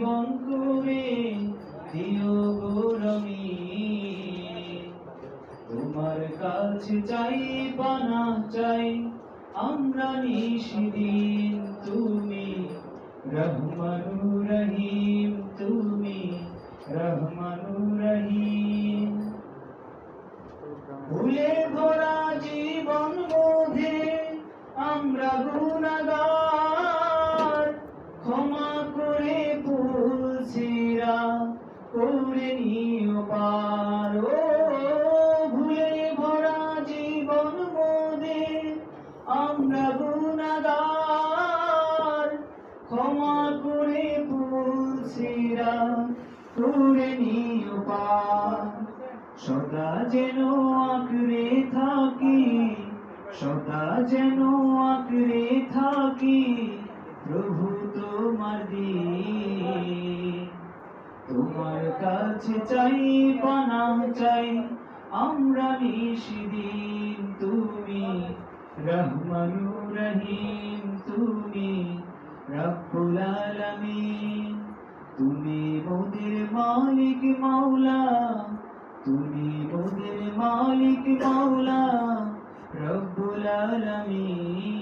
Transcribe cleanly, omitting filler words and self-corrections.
জীবন করে দিও গো রঙিন। তোমার কাছে চাই পানা চাই আমরা নিশিদিন, তুমি রহমানুর রহিম, তুমি রহমানুর রহিম। ভুলে ভরা জীবন বোধে আমরা গুনাহগার, ক্ষমা করে ভুল ছিরা করে নিও পার। ও ভুলে ভরা জীবন বোধে আমরা গুনাহগার, ক্ষমা করে ভুল ছিরা করে নিও পার। সদা যেন আঁকড়ে থাকি, সদা যেন আঁকড়ে থাকি প্রভু তোমার দিন। তোমার কাছে চাই পানা চাই আমরা নিশিদিন, তুমি রহমানুর রহিম, তুমি রব্বুল আলামিন। তুমি মোদের মালিক মাওলা, তুমি মোদের মালিক মাওলা রব্বুল আলামিন।